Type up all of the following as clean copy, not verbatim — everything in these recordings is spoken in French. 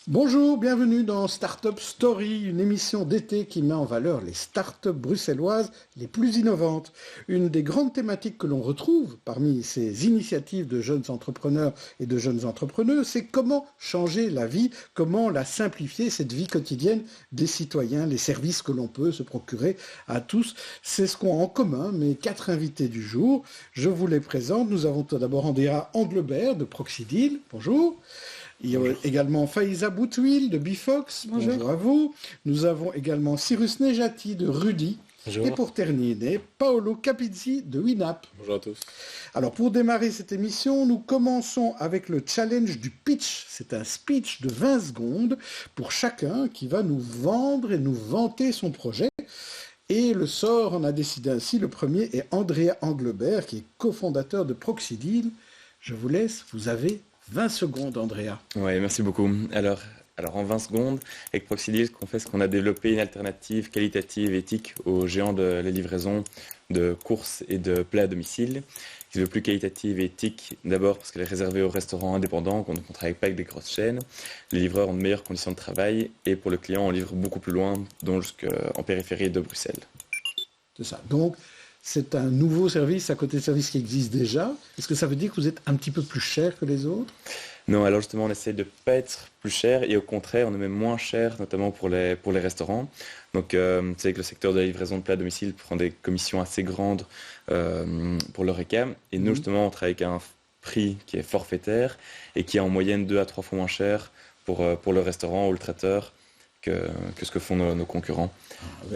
Bonjour, bienvenue dans Startup Story, une émission d'été qui met en valeur les startups bruxelloises les plus innovantes. Une des grandes thématiques que l'on retrouve parmi ces initiatives de jeunes entrepreneurs et de jeunes entrepreneuses, c'est comment changer la vie, comment la simplifier, cette vie quotidienne des citoyens, les services que l'on peut se procurer à tous. C'est ce qu'ont en commun mes 4 invités du jour. Je vous les présente. Nous avons tout d'abord Andrea Anglebert de Proxidil. Bonjour. Il y a également Faiza Boutouil de Bifox. Bonjour à vous. Nous avons également Cyrus Nejati de Rudy. Bonjour. Et pour terminer, Paolo Capizzi de Winap. Bonjour à tous. Alors pour démarrer cette émission, nous commençons avec le challenge du pitch. C'est un speech de 20 secondes pour chacun qui va nous vendre et nous vanter son projet. Et le sort en a décidé ainsi. Le premier est Andrea Anglebert, qui est cofondateur de Proxidil. Je vous laisse, vous avez 20 secondes, Andrea. Oui, merci beaucoup. Alors en 20 secondes, avec Proxidil, ce qu'on fait, c'est qu'on a développé une alternative qualitative et éthique aux géants de la livraison de courses et de plats à domicile, qui se veut plus qualitative et éthique, d'abord parce qu'elle est réservée aux restaurants indépendants, qu'on ne travaille pas avec des grosses chaînes. Les livreurs ont de meilleures conditions de travail, et pour le client, on livre beaucoup plus loin, donc jusqu'en périphérie de Bruxelles. C'est ça. Donc, c'est un nouveau service à côté de services qui existent déjà. Est-ce que ça veut dire que vous êtes un petit peu plus cher que les autres? Non, alors justement, on essaie de ne pas être plus cher et au contraire, on est même moins cher, notamment pour les restaurants. Donc, c'est vrai que le secteur de la livraison de plats à domicile prend des commissions assez grandes pour leur ECA. Et nous, justement, on travaille avec un prix qui est forfaitaire et qui est en moyenne 2 à 3 fois moins cher pour le restaurant ou le traiteur que ce que font nos concurrents.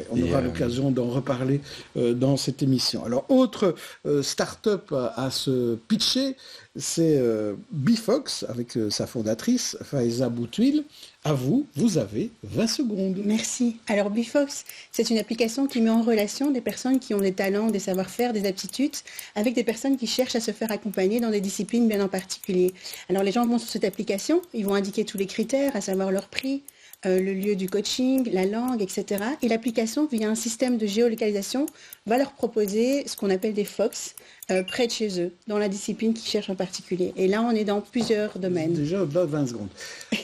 On aura l'occasion d'en reparler dans cette émission. Alors, autre start-up à se pitcher, c'est Bifox, avec sa fondatrice, Faiza Boutouil. À vous, vous avez 20 secondes. Merci. Alors, Bifox, c'est une application qui met en relation des personnes qui ont des talents, des savoir-faire, des aptitudes, avec des personnes qui cherchent à se faire accompagner dans des disciplines bien en particulier. Alors, les gens vont sur cette application, ils vont indiquer tous les critères, à savoir leur prix, le lieu du coaching, la langue, etc. Et l'application, via un système de géolocalisation, va leur proposer ce qu'on appelle des FOX près de chez eux, dans la discipline qu'ils cherchent en particulier. Et là, on est dans plusieurs domaines. Déjà au-delà de 20 secondes.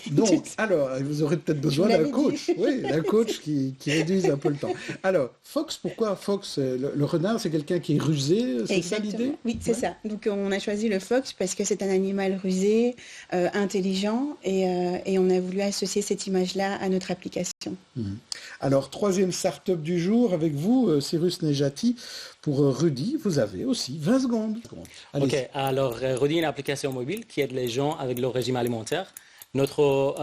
Donc, alors, vous aurez peut-être besoin d'un coach. Oui, d'un coach qui réduise un peu le temps. Alors, Fox, pourquoi Fox? Le renard, c'est quelqu'un qui est rusé, c'est ça l'idée? Oui, c'est ça. Donc, on a choisi le Fox parce que c'est un animal rusé, intelligent, et on a voulu associer cette image-là à notre application. Alors, troisième start-up du jour avec vous, Cyrus Nejati. Pour Rudy, vous avez aussi 20 secondes. Allez. Ok, alors Rudy est une application mobile qui aide les gens avec leur régime alimentaire. Notre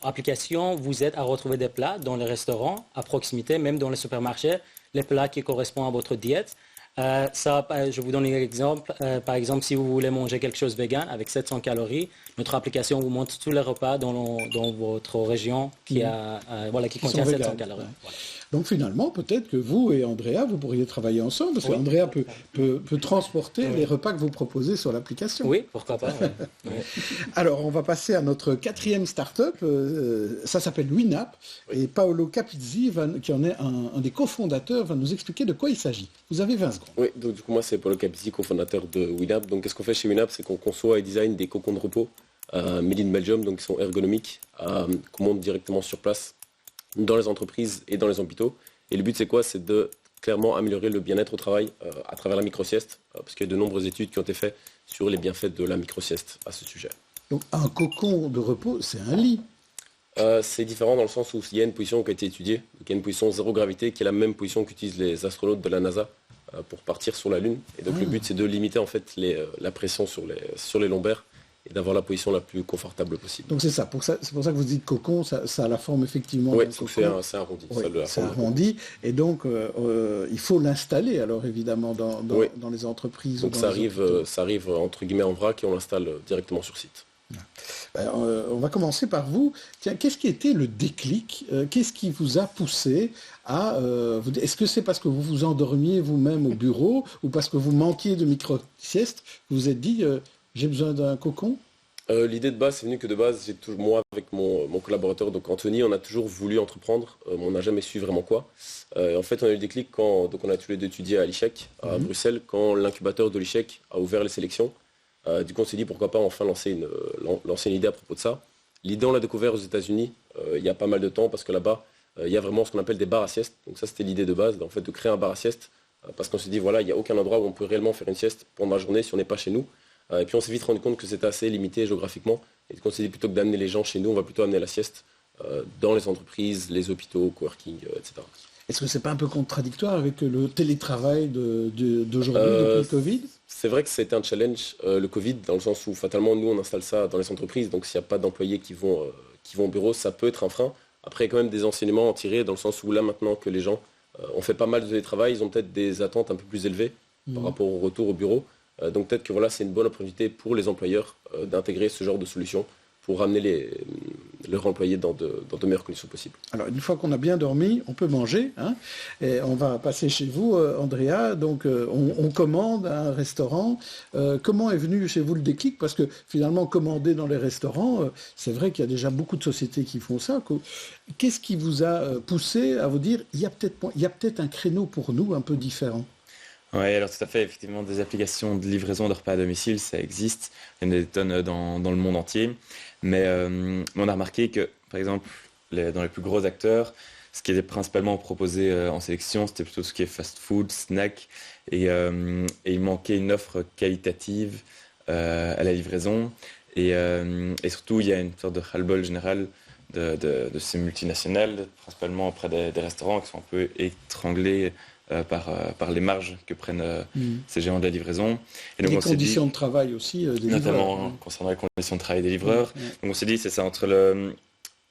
application vous aide à retrouver des plats dans les restaurants, à proximité, même dans les supermarchés, les plats qui correspondent à votre diète. Je vous donne un exemple. Par exemple, si vous voulez manger quelque chose de vegan avec 700 calories, notre application vous montre tous les repas dans votre région qui contient 700 calories. Ouais. Voilà. Donc finalement, peut-être que vous et Andrea, vous pourriez travailler ensemble, parce qu'Andrea peut transporter les repas que vous proposez sur l'application. Oui, pourquoi pas. Oui. Alors, on va passer à notre quatrième start-up. Ça s'appelle Winap. Et Paolo Capizzi, qui en est un des cofondateurs, va nous expliquer de quoi il s'agit. Vous avez 20 secondes. Oui, donc du coup, moi, c'est Paolo Capizzi, cofondateur de Winap. Donc, qu'est-ce qu'on fait chez Winap? C'est qu'on conçoit et design des cocons de repos made in Belgium, donc qui sont ergonomiques, qu'on monte directement sur place dans les entreprises et dans les hôpitaux. Et le but, c'est quoi? C'est de clairement améliorer le bien-être au travail à travers la micro-sieste, parce qu'il y a de nombreuses études qui ont été faites sur les bienfaits de la micro-sieste à ce sujet. Donc un cocon de repos, c'est un lit? C'est différent dans le sens où il y a une position qui a été étudiée, donc il y a une position zéro gravité qui est la même position qu'utilisent les astronautes de la NASA pour partir sur la Lune. Et donc le but, c'est de limiter en fait la pression sur les lombaires et d'avoir la position la plus confortable possible. Donc c'est ça, c'est pour ça que vous dites cocon, ça a la forme effectivement d'un cocon. Oui, c'est arrondi. Oui, c'est arrondi, et donc il faut l'installer alors évidemment dans les entreprises. Donc ça arrive entre guillemets en vrac et on l'installe directement sur site. On va commencer par vous. Tiens, qu'est-ce qui était le déclic? Qu'est-ce qui vous a poussé à... Est-ce que c'est parce que vous vous endormiez vous-même au bureau ou parce que vous manquiez de micro-sieste que vous vous êtes dit j'ai besoin d'un cocon? L'idée de base, c'est venu que de base, moi avec mon collaborateur, donc Anthony, on a toujours voulu entreprendre, mais on n'a jamais su vraiment quoi. En fait, on a eu le déclic quand on a tous les deux étudié à l'ICHEC, à Bruxelles, quand l'incubateur de l'ICHEC a ouvert les sélections. Du coup, on s'est dit pourquoi pas enfin lancer une idée à propos de ça. L'idée, on l'a découvert aux États-Unis il y a pas mal de temps parce que là-bas, il y a vraiment ce qu'on appelle des bars à sieste. Donc ça, c'était l'idée de base, en fait, de créer un bar à sieste parce qu'on s'est dit, voilà, il n'y a aucun endroit où on peut réellement faire une sieste pendant la journée si on n'est pas chez nous. Et puis on s'est vite rendu compte que c'était assez limité géographiquement et qu'on s'est dit, plutôt que d'amener les gens chez nous, on va plutôt amener la sieste dans les entreprises, les hôpitaux, coworking, etc. Est-ce que c'est pas un peu contradictoire avec le télétravail d'aujourd'hui, depuis le Covid? C'est vrai que c'était un challenge, le Covid, dans le sens où fatalement, nous, on installe ça dans les entreprises. Donc s'il n'y a pas d'employés qui vont au bureau, ça peut être un frein. Après, il y a quand même des enseignements à en tirer, dans le sens où là, maintenant que les gens ont fait pas mal de télétravail, ils ont peut-être des attentes un peu plus élevées par rapport au retour au bureau. Donc peut-être que voilà, c'est une bonne opportunité pour les employeurs d'intégrer ce genre de solution pour ramener leurs employés dans de meilleures conditions possibles. Alors, une fois qu'on a bien dormi, on peut manger. Hein, et on va passer chez vous, Andrea. Donc, on commande à un restaurant. Comment est venu chez vous le déclic? Parce que finalement, commander dans les restaurants, c'est vrai qu'il y a déjà beaucoup de sociétés qui font ça. Qu'est-ce qui vous a poussé à vous dire, il y a peut-être un créneau pour nous un peu différent? Oui, alors tout à fait, effectivement, des applications de livraison de repas à domicile, ça existe. Il y en a des tonnes dans le monde entier. Mais on a remarqué que, par exemple, dans les plus gros acteurs, ce qui était principalement proposé en sélection, c'était plutôt ce qui est fast-food, snack. Et il manquait une offre qualitative à la livraison. Et surtout, il y a une sorte de ras-le-bol général de ces multinationales, principalement auprès des restaurants qui sont un peu étranglés par les marges que prennent ces géants de la livraison. Et donc, les conditions de travail aussi des notamment livreurs. Concernant les conditions de travail des livreurs. Donc on s'est dit, c'est ça, entre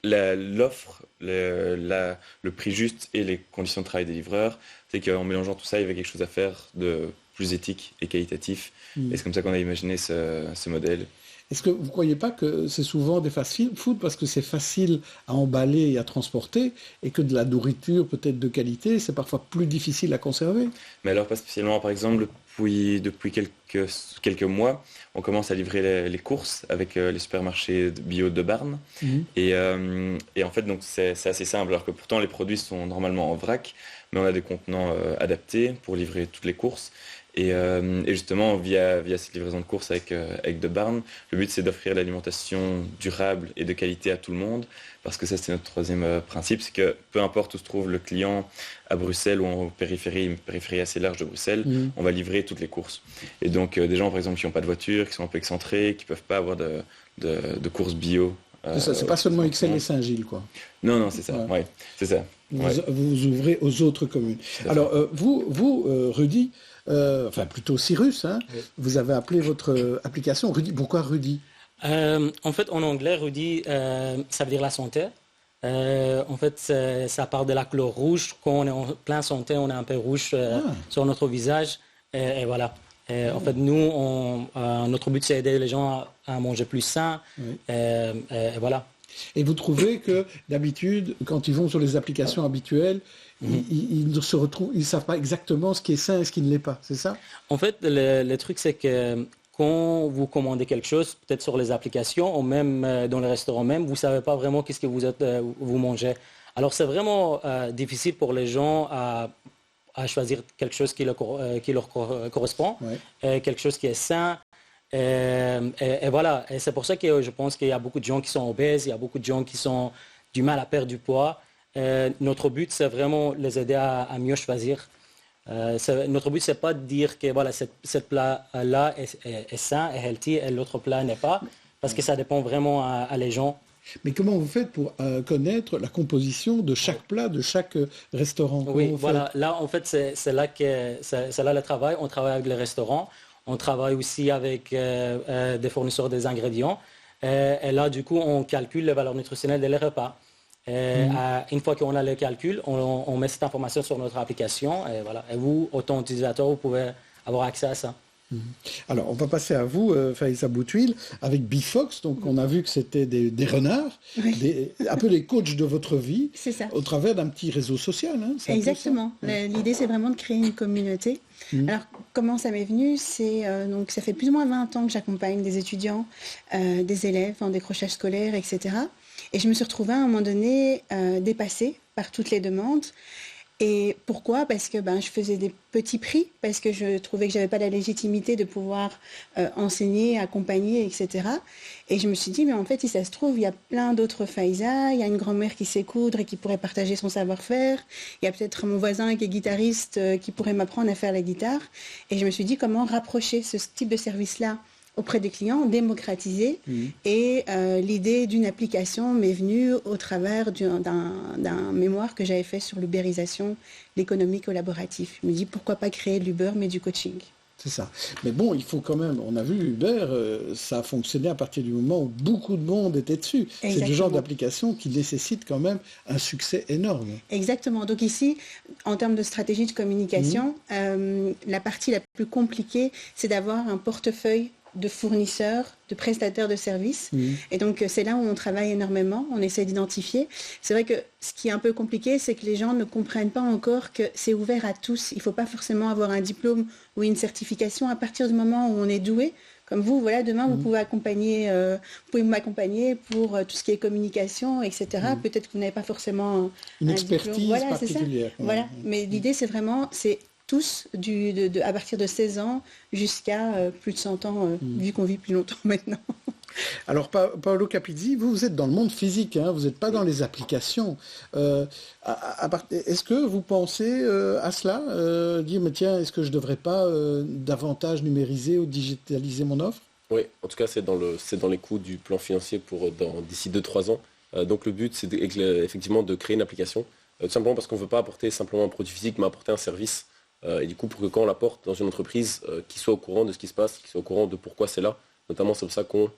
l'offre, le prix juste et les conditions de travail des livreurs, c'est qu'en mélangeant tout ça, il y avait quelque chose à faire de plus éthique et qualitatif. Et c'est comme ça qu'on a imaginé ce modèle. Est-ce que vous ne croyez pas que c'est souvent des fast-food parce que c'est facile à emballer et à transporter et que de la nourriture peut-être de qualité, c'est parfois plus difficile à conserver? Mais alors pas spécialement, par exemple, depuis quelques mois, on commence à livrer les courses avec les supermarchés bio de Barn. Et en fait, donc c'est assez simple, alors que pourtant les produits sont normalement en vrac, mais on a des contenants adaptés pour livrer toutes les courses. Et justement, via cette livraison de courses avec De Barn, le but c'est d'offrir l'alimentation durable et de qualité à tout le monde, parce que ça c'est notre troisième principe, c'est que peu importe où se trouve le client, à Bruxelles ou en périphérie, une périphérie assez large de Bruxelles, on va livrer toutes les courses. Et donc des gens par exemple qui n'ont pas de voiture, qui sont un peu excentrés, qui ne peuvent pas avoir de courses bio. C'est pas seulement Ixelles et Saint-Gilles, quoi. Non, c'est ça, ouais, c'est ça. Vous ouvrez aux autres communes. Alors, vous Rudy, enfin plutôt Cyrus, hein, vous avez appelé votre application Rudy. Pourquoi Rudy? En fait, en anglais, Rudy, ça veut dire la santé. En fait, ça part de la couleur rouge. Quand on est en plein santé, on est un peu rouge sur notre visage. Et voilà. En fait, nous, notre but, c'est d'aider les gens à manger plus sain. Et voilà. Et vous trouvez que d'habitude, quand ils vont sur les applications habituelles, ils ne savent pas exactement ce qui est sain et ce qui ne l'est pas, c'est ça? En fait, le truc, c'est que quand vous commandez quelque chose, peut-être sur les applications ou même dans les restaurants même, vous ne savez pas vraiment qu'est-ce que vous mangez. Alors, c'est vraiment difficile pour les gens à choisir quelque chose qui leur correspond, quelque chose qui est sain. Et voilà, et c'est pour ça que je pense qu'il y a beaucoup de gens qui sont obèses, il y a beaucoup de gens qui ont du mal à perdre du poids. Notre but, c'est vraiment les aider à mieux choisir. Notre but, c'est pas de dire que voilà, cette plat-là est sain et healthy et l'autre plat n'est pas, parce que ça dépend vraiment à les gens. Mais comment vous faites pour connaître la composition de chaque plat, de chaque restaurant? Oui, voilà. Là, en fait, c'est là le travail. On travaille avec les restaurants. On travaille aussi avec des fournisseurs des ingrédients. Et là, du coup, on calcule les valeurs nutritionnelles des repas. Une fois qu'on a le calcul, on met cette information sur notre application. Et, voilà. Et vous, autant utilisateur, vous pouvez avoir accès à ça. Alors, on va passer à vous, Faiza Boutouil, avec Bifox. Donc, on a vu que c'était des renards, un peu les coachs de votre vie, au travers d'un petit réseau social. Hein, exactement. L'idée, c'est vraiment de créer une communauté. Alors, comment ça m'est venu? Donc, ça fait plus ou moins 20 ans que j'accompagne des étudiants, des élèves en décrochage scolaire, etc. Et je me suis retrouvée à un moment donné dépassée par toutes les demandes. Et pourquoi? Parce que je faisais des petits prix, parce que je trouvais que j'avais pas la légitimité de pouvoir enseigner, accompagner, etc. Et je me suis dit, mais en fait, si ça se trouve, il y a plein d'autres Faiza, il y a une grand-mère qui sait coudre et qui pourrait partager son savoir-faire, il y a peut-être mon voisin qui est guitariste qui pourrait m'apprendre à faire la guitare. Et je me suis dit, comment rapprocher ce type de service-là auprès des clients, démocratiser. Et l'idée d'une application m'est venue au travers d'un mémoire que j'avais fait sur l'ubérisation, l'économie collaborative. Je me dis, pourquoi pas créer l'Uber, mais du coaching. C'est ça. Mais bon, il faut quand même, on a vu Uber, ça a fonctionné à partir du moment où beaucoup de monde était dessus. Exactement. C'est le genre d'application qui nécessite quand même un succès énorme. Exactement. Donc ici, en termes de stratégie de communication, la partie la plus compliquée, c'est d'avoir un portefeuille de fournisseurs, de prestataires de services. Et donc, c'est là où on travaille énormément, on essaie d'identifier. C'est vrai que ce qui est un peu compliqué, c'est que les gens ne comprennent pas encore que c'est ouvert à tous. Il ne faut pas forcément avoir un diplôme ou une certification à partir du moment où on est doué. Comme vous, voilà, demain, vous pouvez m'accompagner pour tout ce qui est communication, etc. Peut-être que vous n'avez pas forcément une un expertise diplôme. Voilà, particulière. Voilà. Mais l'idée, c'est vraiment... tous, à partir de 16 ans jusqu'à plus de 100 ans, vu qu'on vit plus longtemps maintenant. Alors, Paolo Capizzi, vous êtes dans le monde physique, hein, vous n'êtes pas dans les applications. Est-ce que vous pensez à cela dire, mais tiens, est-ce que je ne devrais pas davantage numériser ou digitaliser mon offre? Oui, en tout cas, c'est dans les coûts du plan financier pour d'ici 2-3 ans. Donc, le but, c'est effectivement de créer une application, tout simplement parce qu'on ne veut pas apporter simplement un produit physique, mais apporter un service. Et du coup, pour que quand on l'apporte dans une entreprise, qui soit au courant de ce qui se passe, qui soit au courant de pourquoi c'est là. Notamment, c'est pour ça qu'on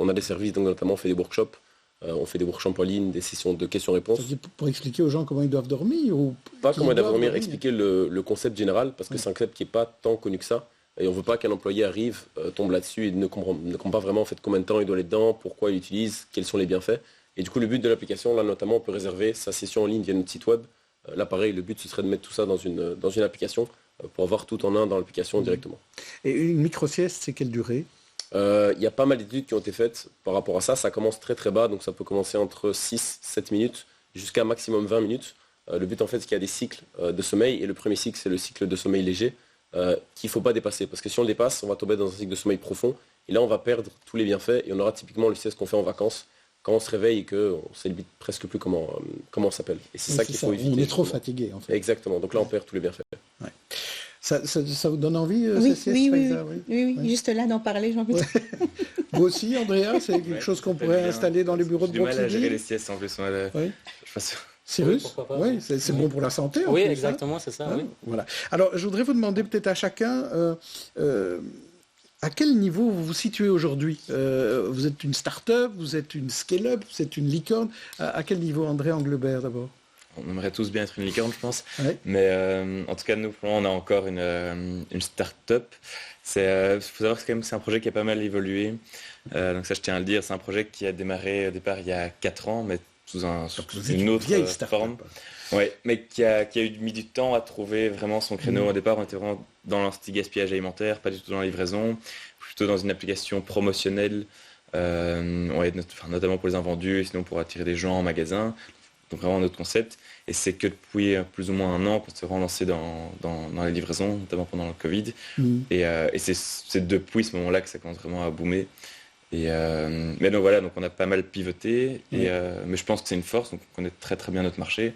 a des services, donc notamment on fait des workshops, on fait des workshops en ligne, des sessions de questions-réponses. Pour expliquer aux gens comment ils doivent dormir ou pas comment ils doivent dormir, expliquer le concept général, parce que c'est un concept qui n'est pas tant connu que ça. Et on ne veut pas qu'un employé arrive, tombe là-dessus et ne comprend pas vraiment en fait, combien de temps il doit aller dedans, pourquoi il l'utilise, quels sont les bienfaits. Et du coup, le but de l'application, là notamment, on peut réserver sa session en ligne via notre site web. Là, pareil, le but, ce serait de mettre tout ça dans une application pour avoir tout en un dans l'application directement. Et une micro-sieste, c'est quelle durée? Il y a pas mal d'études qui ont été faites par rapport à ça. Ça commence très très bas, donc ça peut commencer entre 6-7 minutes jusqu'à maximum 20 minutes. Le but, en fait, c'est qu'il y a des cycles de sommeil. Et le premier cycle, c'est le cycle de sommeil léger qu'il ne faut pas dépasser. Parce que si on le dépasse, on va tomber dans un cycle de sommeil profond. Et là, on va perdre tous les bienfaits. Et on aura typiquement le sieste qu'on fait en vacances quand on se réveille et qu'on ne sait presque plus comment on s'appelle. Et c'est ça qu'il faut éviter. On est trop fatigué, en fait. Exactement. Donc là, on perd tous les bienfaits. Ouais. Ça vous donne envie, oui, ces siestes, Faiza, oui. Juste là d'en parler, j'ai envie de... Vous aussi, Andrea, c'est quelque chose qu'on pourrait installer dans les bureaux de J'ai du mal à gérer Proxidi? les siestes en plus. Je pense... Cyrus, oui, c'est bon pour la santé. En Oui, plus, exactement, c'est ça. Hein, oui. Voilà. Alors, je voudrais vous demander peut-être à chacun, à quel niveau vous vous situez aujourd'hui? Vous êtes une start-up, vous êtes une scale-up, vous êtes une licorne. À quel niveau, André Englebert, d'abord? On aimerait tous bien être une licorne, je pense. Ouais. Mais en tout cas, nous, pour le moment, on a encore une start-up. Il faut savoir que c'est un projet qui a pas mal évolué. Donc ça, je tiens à le dire, c'est un projet qui a démarré au départ il y a 4 ans, mais sous une autre forme. Ouais, mais qui a mis du temps à trouver vraiment son créneau. Au départ, on était vraiment dans l'anti-gaspillage alimentaire, pas du tout dans la livraison, plutôt dans une application promotionnelle, notamment pour les invendus, et sinon pour attirer des gens en magasin. Donc vraiment notre concept. Et c'est que depuis plus ou moins un an qu'on s'est vraiment lancé dans les livraisons, notamment pendant le Covid. Et c'est depuis ce moment-là que ça commence vraiment à boomer. Mais donc voilà, donc on a pas mal pivoté. Mais je pense que c'est une force, donc on connaît très très bien notre marché.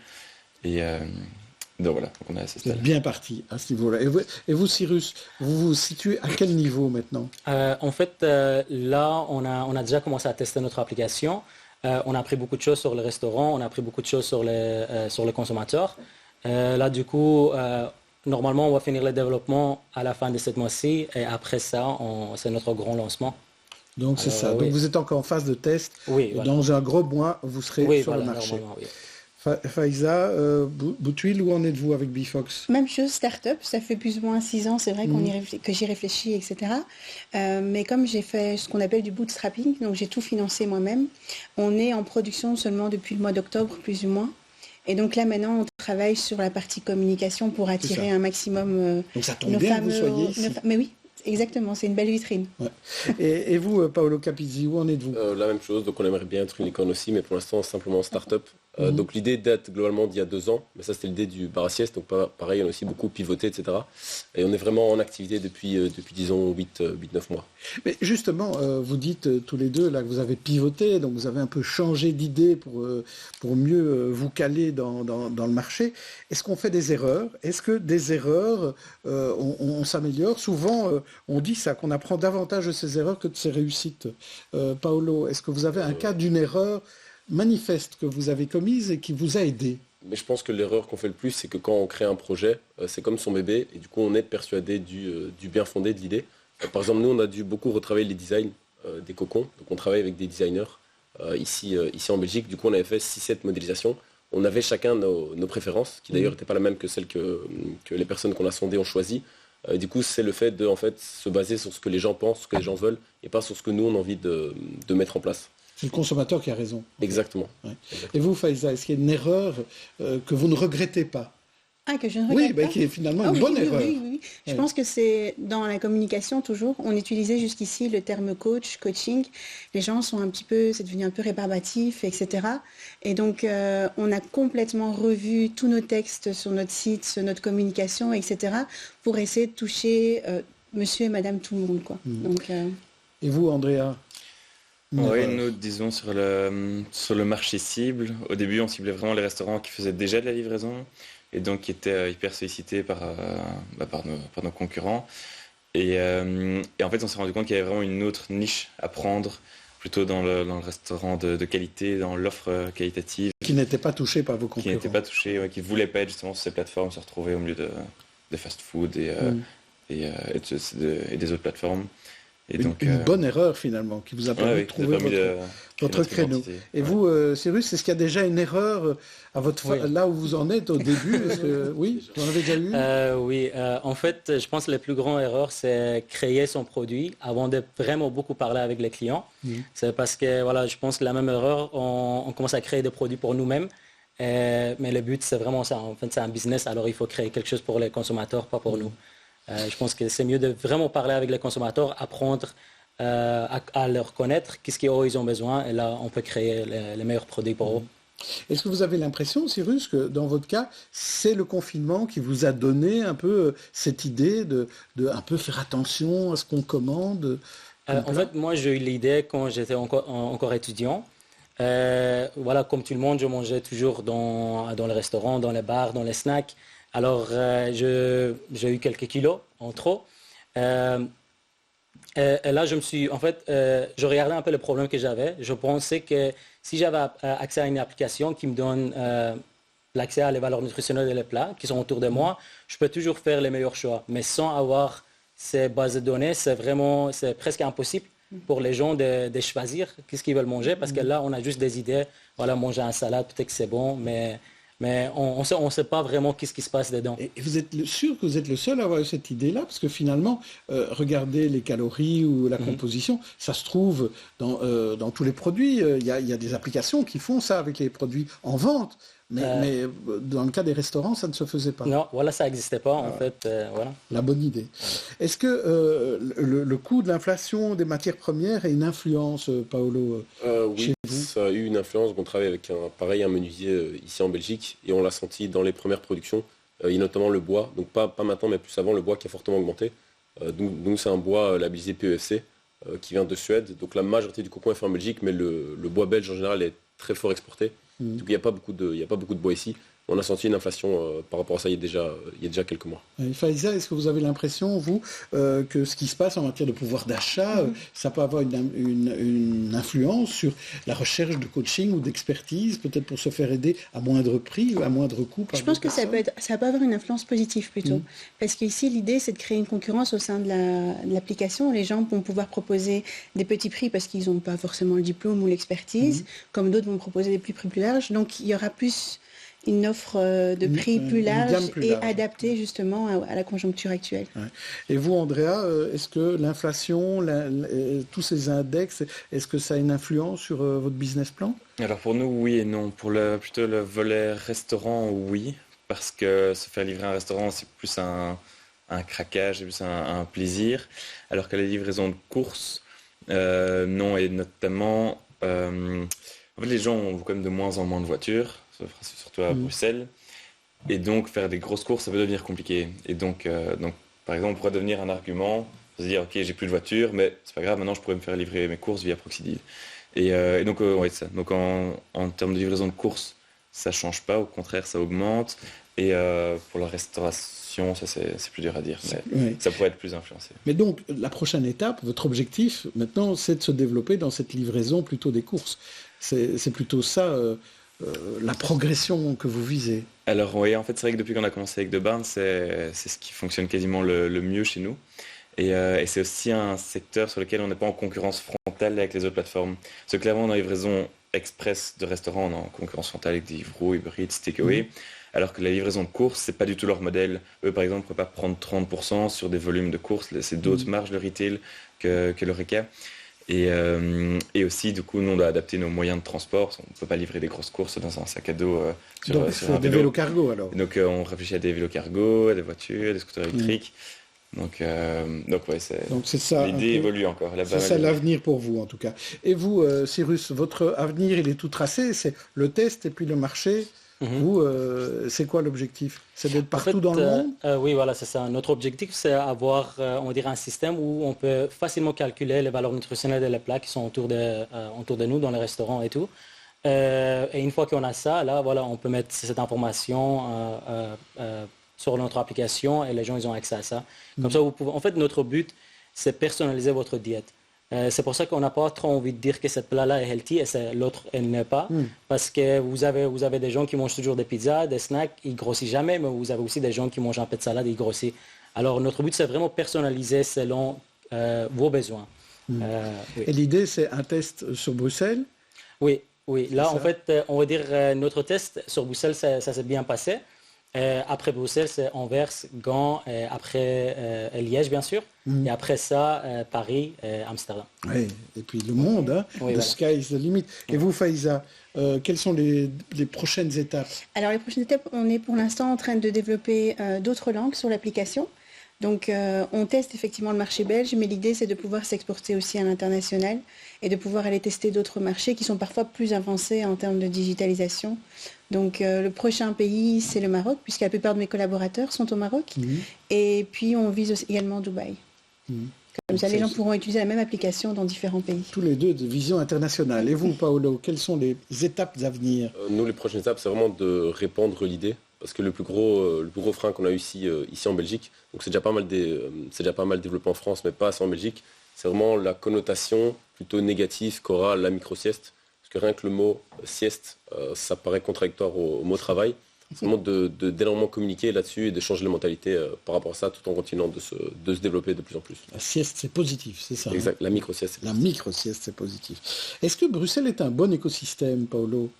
Donc voilà, donc on est à ce stade. Vous êtes bien parti à ce niveau-là. Et vous, Cyrus, vous vous situez à quel niveau maintenant? En fait, là, on a déjà commencé à tester notre application. On a appris beaucoup de choses sur les restaurants, on a appris beaucoup de choses sur les consommateurs. Là, du coup, normalement, on va finir le développement à la fin de ce mois-ci. Et après ça, c'est notre grand lancement. Donc c'est ça. Oui. Donc vous êtes encore en phase de test. Oui, voilà. Dans un gros mois, vous serez sur le marché. Oui. Faiza, Boutouil, où en êtes-vous avec Bifox? Même chose, start-up, ça fait plus ou moins 6 ans, c'est vrai que j'y réfléchis, etc. Mais comme j'ai fait ce qu'on appelle du bootstrapping, donc j'ai tout financé moi-même, on est en production seulement depuis le mois d'octobre, plus ou moins. Et donc là, maintenant, on travaille sur la partie communication pour attirer un maximum donc ça tombe bien que vous soyez ici. Mais oui, exactement, c'est une belle vitrine. Ouais. Et vous, Paolo Capizzi, où en êtes-vous? La même chose, donc on aimerait bien être une licorne aussi, mais pour l'instant, simplement start-up. Donc l'idée date globalement d'il y a 2 ans, mais ça c'était l'idée du bar à sieste, donc pareil, on a aussi beaucoup pivoté, etc. Et on est vraiment en activité depuis disons, 8-9 mois. Mais justement, vous dites tous les deux là, que vous avez pivoté, donc vous avez un peu changé d'idée pour mieux vous caler dans le marché. Est-ce qu'on fait des erreurs? Est-ce que des erreurs, on s'améliore? Souvent, on dit ça, qu'on apprend davantage de ses erreurs que de ses réussites. Paolo, est-ce que vous avez un cas d'une erreur manifeste que vous avez commise et qui vous a aidé? Mais je pense que l'erreur qu'on fait le plus, c'est que quand on crée un projet, c'est comme son bébé, et du coup on est persuadé du bien fondé de l'idée. Par exemple, nous on a dû beaucoup retravailler les designs des cocons, donc on travaille avec des designers ici en Belgique. Du coup on avait fait 6-7 modélisations. On avait chacun nos préférences, qui d'ailleurs n'étaient pas la même que celles que les personnes qu'on a sondées ont choisies. Du coup c'est le fait de se baser sur ce que les gens pensent, ce que les gens veulent, et pas sur ce que nous on a envie de mettre en place. C'est le consommateur qui a raison. Exactement. Ouais. Et vous, Faiza, est-ce qu'il y a une erreur que vous ne regrettez pas? Que je ne regrette pas. Qui est finalement une bonne erreur. Oui. Je pense que c'est dans la communication toujours. On utilisait jusqu'ici le terme coach, coaching. Les gens sont c'est devenu un peu rébarbatif, etc. Et donc, on a complètement revu tous nos textes sur notre site, sur notre communication, etc. pour essayer de toucher monsieur et madame tout le monde, quoi. Donc, Et vous, Andrea? Oui, nous, disons, sur le marché cible, au début, on ciblait vraiment les restaurants qui faisaient déjà de la livraison et donc qui étaient hyper sollicités par nos concurrents. Et en fait, on s'est rendu compte qu'il y avait vraiment une autre niche à prendre, plutôt dans le restaurant de qualité, dans l'offre qualitative. Qui n'était pas touché par vos concurrents. Qui n'était pas touché, qui ne voulaient pas être justement sur ces plateformes, se retrouver au milieu de fast-food et des autres plateformes. Et donc, une bonne erreur finalement qui vous a permis de trouver votre créneau. Et vous, Cyrus, est-ce qu'il y a déjà une erreur là où vous en êtes au début? Oui, vous en avez déjà eu? Oui, en fait, je pense que la plus grande erreur, c'est créer son produit avant de vraiment beaucoup parler avec les clients. C'est parce que je pense que la même erreur, on commence à créer des produits pour nous-mêmes. Mais le but, c'est vraiment ça. En fait, c'est un business, alors il faut créer quelque chose pour les consommateurs, pas pour nous. Je pense que c'est mieux de vraiment parler avec les consommateurs, apprendre à leur connaître qu'est-ce qu'ils ont besoin, et là on peut créer les meilleurs produits pour eux. Est-ce que vous avez l'impression, Cyrus, que dans votre cas, c'est le confinement qui vous a donné un peu cette idée de un peu faire attention à ce qu'on commande? En fait, moi j'ai eu l'idée quand j'étais encore étudiant. Comme tout le monde, je mangeais toujours dans les restaurants, dans les bars, dans les snacks. Alors, j'ai eu quelques kilos en trop. Et là, je regardais un peu le problème que j'avais. Je pensais que si j'avais accès à une application qui me donne l'accès à les valeurs nutritionnelles des plats qui sont autour de moi, je peux toujours faire les meilleurs choix. Mais sans avoir ces bases de données, c'est presque impossible pour les gens de choisir qu'est-ce qu'ils veulent manger, parce que là, on a juste des idées. Manger un salade, peut-être que c'est bon, mais on ne sait pas vraiment qu'est-ce qui se passe dedans. Et vous êtes sûr que vous êtes le seul à avoir eu cette idée-là? Parce que finalement, regardez les calories ou la composition, ça se trouve dans tous les produits. Il y a des applications qui font ça avec les produits en vente. Mais dans le cas des restaurants, ça ne se faisait pas. Non, ça n'existait pas, en fait. La bonne idée. Est-ce que le coût de l'inflation des matières premières a une influence, Paolo, oui, ça a eu une influence. On travaille avec un menuisier ici en Belgique, et on l'a senti dans les premières productions. Il y a notamment le bois, donc pas maintenant, mais plus avant, le bois qui a fortement augmenté. Nous, c'est un bois labellisé PEFC qui vient de Suède. Donc la majorité du cocon est fait en Belgique, mais le bois belge en général est très fort exporté. Donc il n'y a pas beaucoup de bois ici. On a senti une inflation par rapport à ça il y a déjà quelques mois. Faiza, est-ce que vous avez l'impression, vous, que ce qui se passe en matière de pouvoir d'achat, ça peut avoir une influence sur la recherche de coaching ou d'expertise, peut-être pour se faire aider à moindre prix ou à moindre coût? Je pense que ça peut avoir une influence positive plutôt. Parce qu'ici, l'idée, c'est de créer une concurrence au sein de l'application. Les gens vont pouvoir proposer des petits prix parce qu'ils n'ont pas forcément le diplôme ou l'expertise, comme d'autres vont proposer des prix plus larges. Donc, il y aura plus une offre de prix plus large et adaptée justement à la conjoncture actuelle. Ouais. Et vous, Andrea, est-ce que l'inflation, tous ces index, est-ce que ça a une influence sur votre business plan? Alors pour nous, oui et non. Pour plutôt le volet restaurant, oui, parce que se faire livrer un restaurant, c'est plus un craquage, c'est plus un plaisir, alors que la livraison de courses, non, et notamment... En fait, les gens ont quand même de moins en moins de voitures, surtout à Bruxelles. Et donc, faire des grosses courses, ça peut devenir compliqué. Et donc par exemple, on pourrait devenir un argument, se dire, OK, j'ai plus de voiture, mais c'est pas grave, maintenant je pourrais me faire livrer mes courses via Proxidil. Et donc, ouais, ça. Donc, en termes de livraison de courses, ça change pas, au contraire, ça augmente. Et pour la restauration, ça c'est plus dur à dire, mais ça pourrait être plus influencé. Mais donc, la prochaine étape, votre objectif maintenant, c'est de se développer dans cette livraison plutôt des courses. C'est plutôt ça, la progression que vous visez. Alors oui, en fait, c'est vrai que depuis qu'on a commencé avec The Barn, c'est ce qui fonctionne quasiment le mieux chez nous. Et c'est aussi un secteur sur lequel on n'est pas en concurrence frontale avec les autres plateformes. Parce que clairement, dans la livraison express de restaurants, on est en concurrence frontale avec Deliveroo, Uber Eats, Takeaway. Alors que la livraison de courses, c'est pas du tout leur modèle. Eux, par exemple, ne peuvent pas prendre 30% sur des volumes de courses. C'est d'autres marges de retail que l'Horeca. Et aussi, du coup, nous, on doit adapter nos moyens de transport. On ne peut pas livrer des grosses courses dans un sac à dos sur un des vélos cargo, alors. Donc, on réfléchit à des vélos cargo, à des voitures, à des scooters électriques. Donc ouais, c'est ça. L'idée évolue encore. C'est ça l'avenir pour vous, en tout cas. Et vous, Cyrus, votre avenir, il est tout tracé. C'est le test et puis le marché. Vous, c'est quoi l'objectif? C'est d'être partout dans le monde? Oui, voilà, c'est ça. Notre objectif, c'est avoir, on dirait, un système où on peut facilement calculer les valeurs nutritionnelles des plats qui sont autour de nous, dans les restaurants et tout. Et une fois qu'on a ça, là, voilà, on peut mettre cette information sur notre application et les gens, ils ont accès à ça. Comme ça, vous pouvez... En fait, notre but, c'est personnaliser votre diète. C'est pour ça qu'on n'a pas trop envie de dire que cette plat-là est healthy et l'autre, elle n'est pas. Parce que vous avez des gens qui mangent toujours des pizzas, des snacks, ils grossissent jamais, mais vous avez aussi des gens qui mangent un peu de salade, ils grossissent. Alors, notre but, c'est vraiment personnaliser selon vos besoins. Oui. Et l'idée, c'est un test sur Bruxelles? Oui. Là, en fait, on va dire notre test sur Bruxelles, ça s'est bien passé. Après Bruxelles, c'est Anvers, Gand, après Liège, bien sûr. Et après ça, Paris, Amsterdam. Oui, et puis le monde, hein, the sky is the limit. Et vous, Faiza, quelles sont les prochaines étapes? Alors, les prochaines étapes, on est pour l'instant en train de développer d'autres langues sur l'application. Donc, on teste effectivement le marché belge, mais l'idée, c'est de pouvoir s'exporter aussi à l'international et de pouvoir aller tester d'autres marchés qui sont parfois plus avancés en termes de digitalisation. Donc, le prochain pays, c'est le Maroc, puisque la plupart de mes collaborateurs sont au Maroc. Et puis, on vise également Dubaï. Comme ça, les gens pourront utiliser la même application dans différents pays. Tous les deux de vision internationale. Et vous, Paolo, quelles sont les étapes à venir? Nous, les prochaines étapes, c'est vraiment de répandre l'idée. Parce que le plus gros frein qu'on a eu ici en Belgique, donc c'est déjà pas mal développé en France, mais pas assez en Belgique, c'est vraiment la connotation plutôt négative qu'aura la micro-sieste. Parce que rien que le mot sieste, ça paraît contradictoire au mot travail. C'est vraiment d'énormément communiquer là-dessus et de changer les mentalités par rapport à ça, tout en continuant de se développer de plus en plus. La sieste, c'est positif, c'est ça? Exact, la micro-sieste. La micro-sieste, c'est positif. Est-ce que Bruxelles est un bon écosystème, Paolo?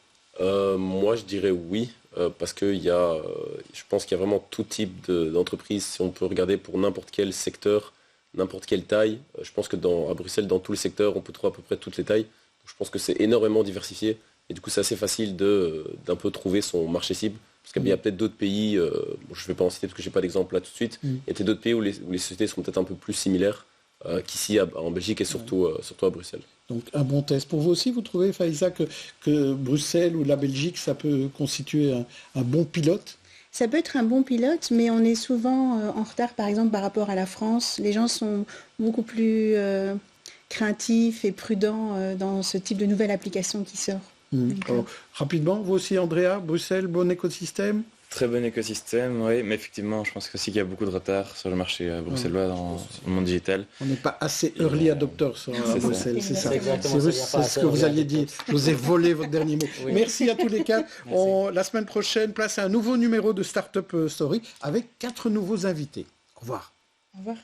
Moi, je dirais oui, parce que je pense qu'il y a vraiment tout type d'entreprise. Si on peut regarder pour n'importe quel secteur, n'importe quelle taille, je pense que à Bruxelles, dans tous les secteurs, on peut trouver à peu près toutes les tailles. Donc, je pense que c'est énormément diversifié. Et du coup, c'est assez facile d'un peu trouver son marché cible. Parce qu'il y a peut-être d'autres pays, je ne vais pas en citer parce que je n'ai pas d'exemple là tout de suite. Il y a peut-être d'autres pays où les sociétés sont peut-être un peu plus similaires qu'ici en Belgique et surtout à Bruxelles. Donc un bon test. Pour vous aussi, vous trouvez, Faiza, que Bruxelles ou la Belgique, ça peut constituer un bon pilote? Ça peut être un bon pilote, mais on est souvent en retard, par exemple, par rapport à la France. Les gens sont beaucoup plus craintifs et prudents dans ce type de nouvelle application qui sort. Alors, rapidement, vous aussi, Andrea, Bruxelles, bon écosystème? Très bon écosystème, oui, mais effectivement, je pense aussi qu'il y a beaucoup de retard sur le marché bruxellois dans le monde digital. On n'est pas assez early adopter sur Bruxelles, c'est ça. C'est ce que vous alliez dire. Je vous ai volé votre dernier mot. Oui. Merci à tous les quatre. La semaine prochaine, place à un nouveau numéro de Startup Story avec 4 nouveaux invités. Au revoir. Au revoir.